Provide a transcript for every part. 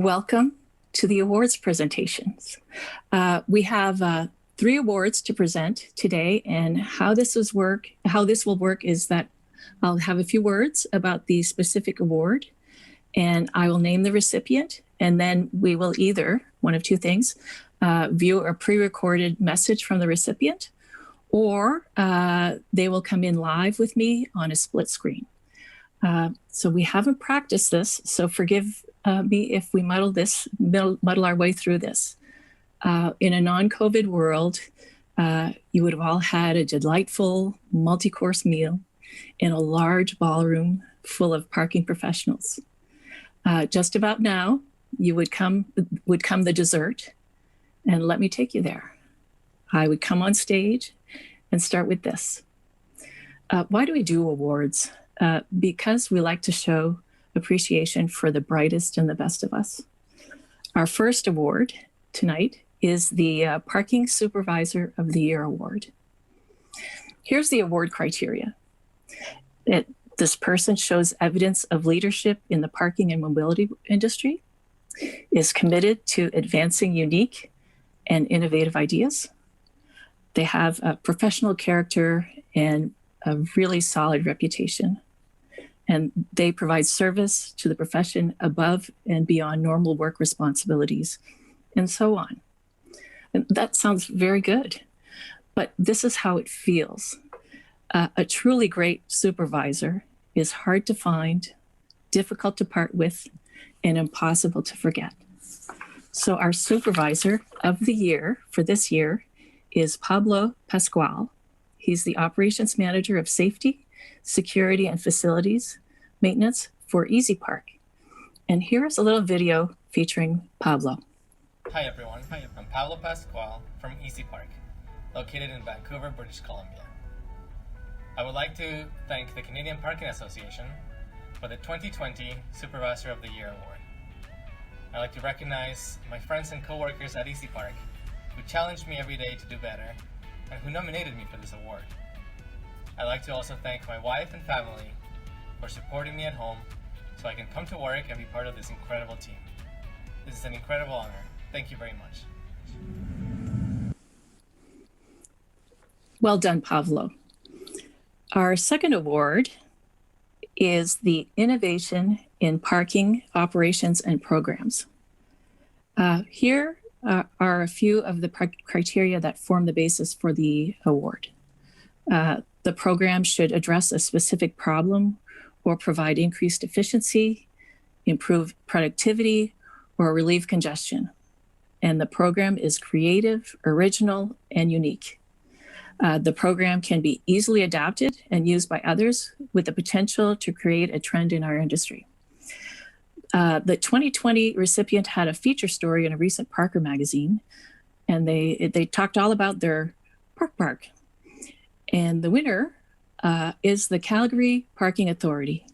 Welcome to the awards presentations. We have 3 awards to present today, and how this will work is that I'll have a few words about the specific award, and I will name the recipient, and then we will either, one of two things, view a pre-recorded message from the recipient, or they will come in live with me on a split screen. So we haven't practiced this, so forgive me if we muddle our way through this. In a non-COVID world, you would have all had a delightful multi-course meal in a large ballroom full of parking professionals. Just about now, would come the dessert, and let me take you there. I would come on stage and start with this. Why do we do awards? Because we like to show appreciation for the brightest and the best of us. Our first award tonight is the Parking Supervisor of the Year Award. Here's the award criteria. This person shows evidence of leadership in the parking and mobility industry, is committed to advancing unique and innovative ideas. They have a professional character and a really solid reputation. And they provide service to the profession above and beyond normal work responsibilities, and so on. And that sounds very good, but this is how it feels. A truly great supervisor is hard to find, difficult to part with, and impossible to forget. So our supervisor of the year for this year is Pablo Pascual. He's the operations manager of safety, security, and facilities maintenance for Easy Park. And here's a little video featuring Pablo. Hi everyone, I'm Pablo Pascual from Easy Park, located in Vancouver, British Columbia. I would like to thank the Canadian Parking Association for the 2020 Supervisor of the Year Award. I'd like to recognize my friends and co-workers at Easy Park who challenged me every day to do better and who nominated me for this award. I'd like to also thank my wife and family for supporting me at home so I can come to work and be part of this incredible team. This is an incredible honor. Thank you very much. Well done, Pablo. Our second award is the Innovation in Parking Operations and Programs. Here are a few of the criteria that form the basis for the award. The program should address a specific problem or provide increased efficiency, improve productivity, or relieve congestion. And the program is creative, original, and unique. The program can be easily adapted and used by others with the potential to create a trend in our industry. The 2020 recipient had a feature story in a recent Parker magazine, and they talked all about their park. And the winner is the Calgary Parking Authority.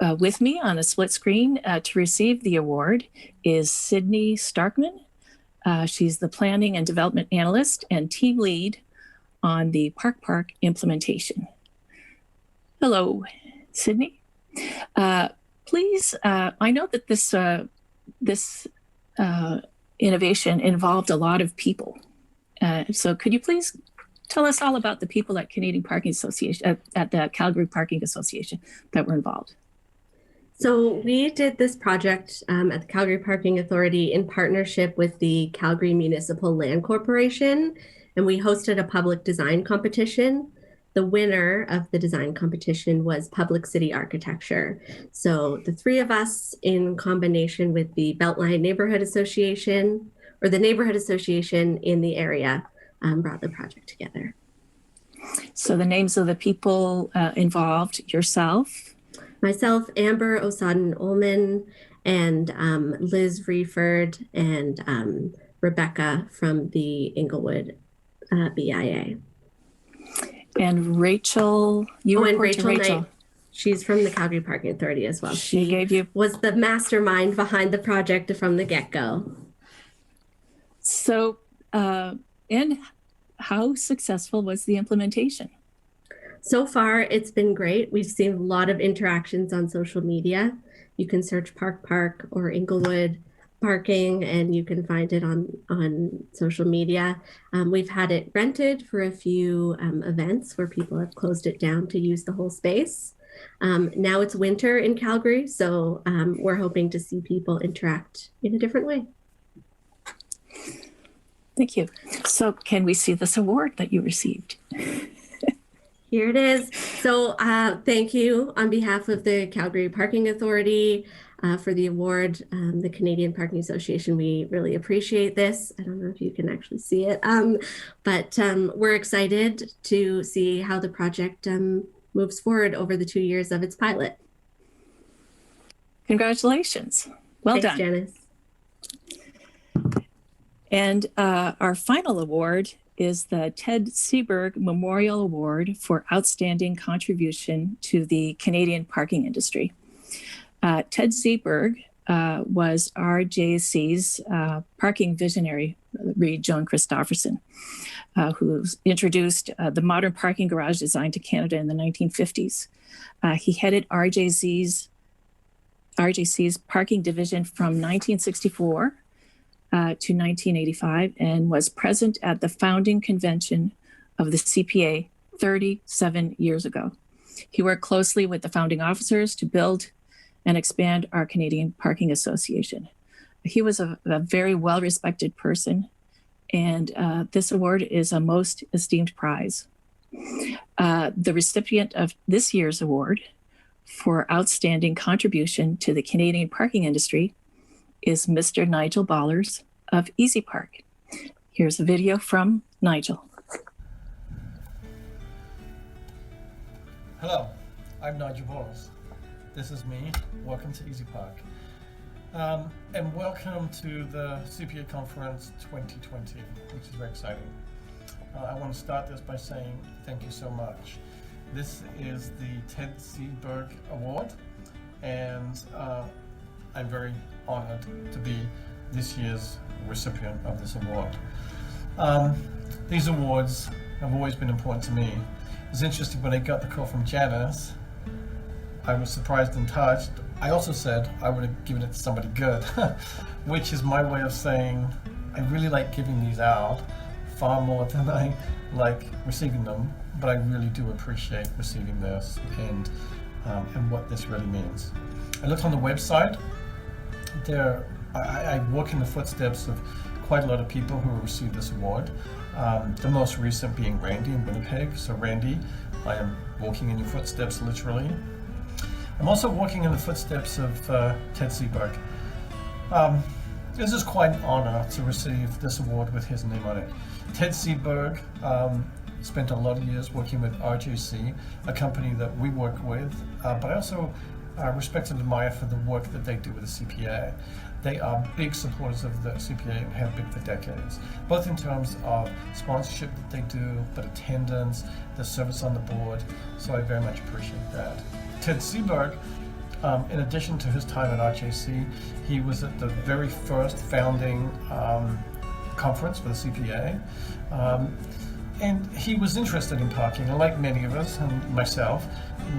With me on a split screen to receive the award is Sydney Starkman. She's the Planning and Development Analyst and Team Lead on the Park implementation. Hello, Sydney. Please, I know that this innovation involved a lot of people. So could you please tell us all about the people at Canadian Parking Association, at the Calgary Parking Association that were involved? So we did this project at the Calgary Parking Authority in partnership with the Calgary Municipal Land Corporation, and we hosted a public design competition. The winner of the design competition was Public City Architecture. So the 3 of us, in combination with the Beltline Neighborhood Association, or the neighborhood association in the area, brought the project together. So the names of the people involved: yourself, myself, Amber Osaden-Ullman, and Liz Reeford, and Rebecca from the Inglewood BIA. And Rachel, you report to Rachel. Knight, she's from the Calgary Parking Authority as well. She was the mastermind behind the project from the get-go. So, and how successful was the implementation? So far, it's been great. We've seen a lot of interactions on social media. You can search Park or Inglewood Parking, and you can find it on social media. We've had it rented for a few events where people have closed it down to use the whole space. Now it's winter in Calgary, so we're hoping to see people interact in a different way. Thank you. So can we see this award that you received? Here it is. So thank you on behalf of the Calgary Parking Authority for the award. The Canadian Parking Association, we really appreciate this. I don't know if you can actually see it, but we're excited to see how the project moves forward over the 2 years of its pilot. Congratulations. Well Thanks, done. Janice. And our final award is the Ted Seberg Memorial Award for Outstanding Contribution to the Canadian Parking Industry. Ted Seberg was RJC's parking visionary, read Joan Christopherson, who introduced the modern parking garage design to Canada in the 1950s. He headed RJC's parking division from 1964 to 1985 and was present at the founding convention of the CPA 37 years ago. He worked closely with the founding officers to build and expand our Canadian Parking Association. He was a very well-respected person, and this award is a most esteemed prize. The recipient of this year's award for outstanding contribution to the Canadian parking industry is Mr. Nigel Ballers of Easy Park. Here's a video from Nigel. Hello, I'm Nigel Ballers. This is me. Welcome to Easy Park. And welcome to the CPA Conference 2020, which is very exciting. I want to start this by saying thank you so much. This is the Ted Seberg Award, and I'm very honored to be this year's recipient of this award. These awards have always been important to me. It's interesting, when I got the call from Janice, I was surprised and touched. I also said I would have given it to somebody good, which is my way of saying I really like giving these out far more than I like receiving them, but I really do appreciate receiving this and what this really means. I looked on the website. I walk in the footsteps of quite a lot of people who received this award. The most recent being Randy in Winnipeg. So Randy, I am walking in your footsteps literally. I'm also walking in the footsteps of Ted Seberg. This is quite an honor to receive this award with his name on it. Ted Seberg spent a lot of years working with RJC, a company that we work with, but I also respect and admire for the work that they do with the CPA. They are big supporters of the CPA and have been for decades, both in terms of sponsorship that they do, but attendance, the service on the board, so I very much appreciate that. Ted Seberg, in addition to his time at RJC, he was at the very first founding conference for the CPA, and he was interested in parking, and like many of us, and myself,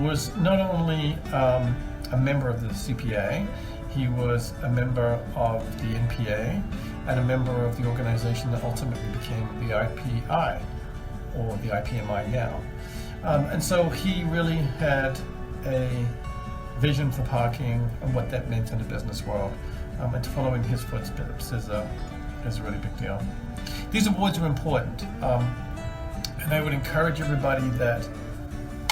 was not only a member of the CPA, he was a member of the NPA and a member of the organization that ultimately became the IPI, or the IPMI now. And so he really had a vision for parking and what that meant in the business world. And following his footsteps is a really big deal. These awards are important. And I would encourage everybody that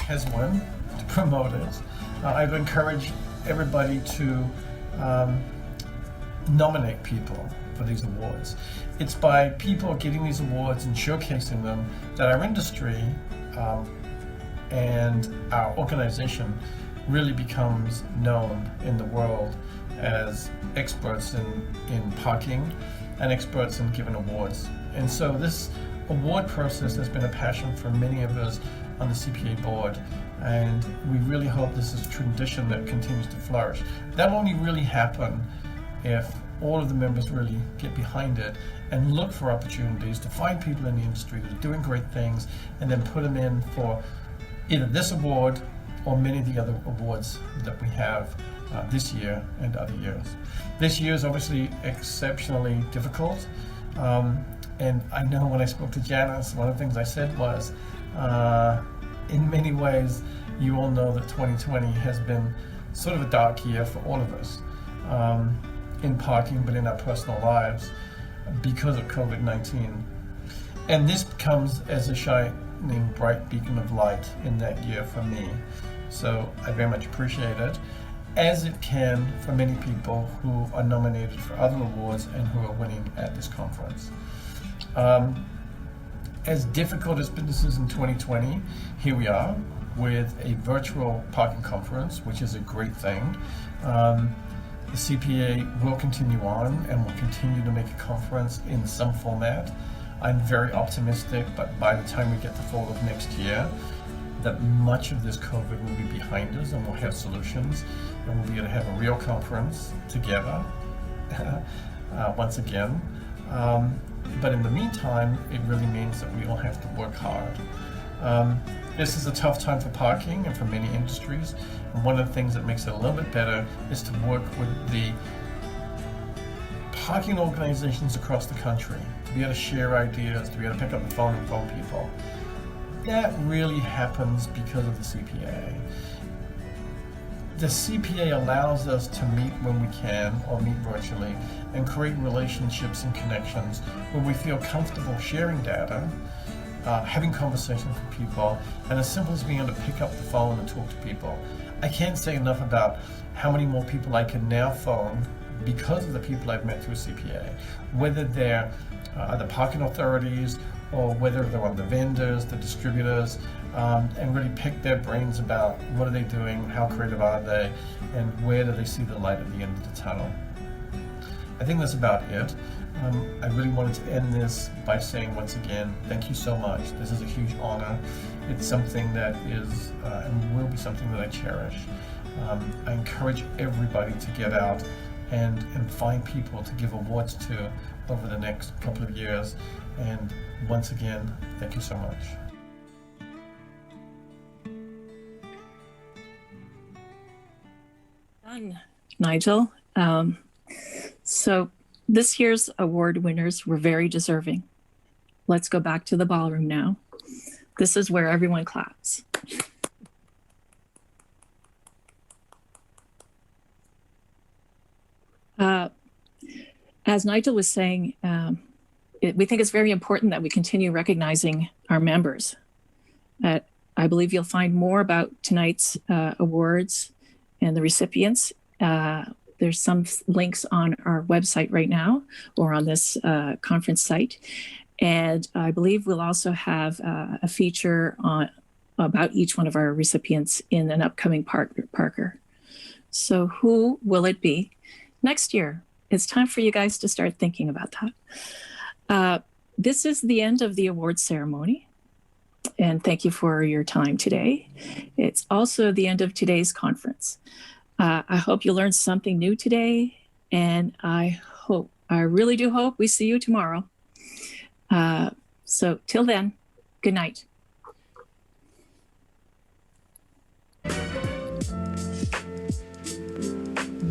has one to promote it. I would encourage everybody to nominate people for these awards. It's by people getting these awards and showcasing them that our industry and our organization really becomes known in the world as experts in parking and experts in giving awards. And so this award process has been a passion for many of us on the CPA board, and we really hope this is a tradition that continues to flourish. That'll only really happen if all of the members really get behind it and look for opportunities to find people in the industry that are doing great things and then put them in for either this award or many of the other awards that we have this year and other years. This year is obviously exceptionally difficult. And I know when I spoke to Janice, one of the things I said was, in many ways, you all know that 2020 has been sort of a dark year for all of us, in parking, but in our personal lives because of COVID-19. And this comes as a shining bright beacon of light in that year for me. So I very much appreciate it, as it can for many people who are nominated for other awards and who are winning at this conference. As difficult as businesses in 2020, here we are with a virtual parking conference, which is a great thing. The CPA will continue on and will continue to make a conference in some format. I'm very optimistic, but by the time we get to fall of next year, that much of this COVID will be behind us and we'll have solutions and we'll be able to have a real conference together once again. But in the meantime, it really means that we all have to work hard. This is a tough time for parking and for many industries. And one of the things that makes it a little bit better is to work with the parking organizations across the country, to be able to share ideas, to be able to pick up the phone and phone people. That really happens because of the CPA. The CPA allows us to meet when we can, or meet virtually, and create relationships and connections where we feel comfortable sharing data, having conversations with people, and as simple as being able to pick up the phone and talk to people. I can't say enough about how many more people I can now phone because of the people I've met through CPA, whether they're the parking authorities or whether they're on the vendors, the distributors, and really pick their brains about what are they doing, how creative are they, and where do they see the light at the end of the tunnel. I think that's about it. I really wanted to end this by saying once again, thank you so much. This is a huge honor. It's something that is and will be something that I cherish. I encourage everybody to get out and find people to give awards to over the next couple of years. And once again, thank you so much. Done, Nigel. So this year's award winners were very deserving. Let's go back to the ballroom now. This is where everyone claps. As Nigel was saying, we think it's very important that we continue recognizing our members. I believe you'll find more about tonight's awards and the recipients. There's some links on our website right now or on this conference site. And I believe we'll also have a feature about each one of our recipients in an upcoming Parker. So who will it be next year? It's time for you guys to start thinking about that. This is the end of the awards ceremony. And thank you for your time today. It's also the end of today's conference. I hope you learned something new today, and I really do hope we see you tomorrow. So till then, good night.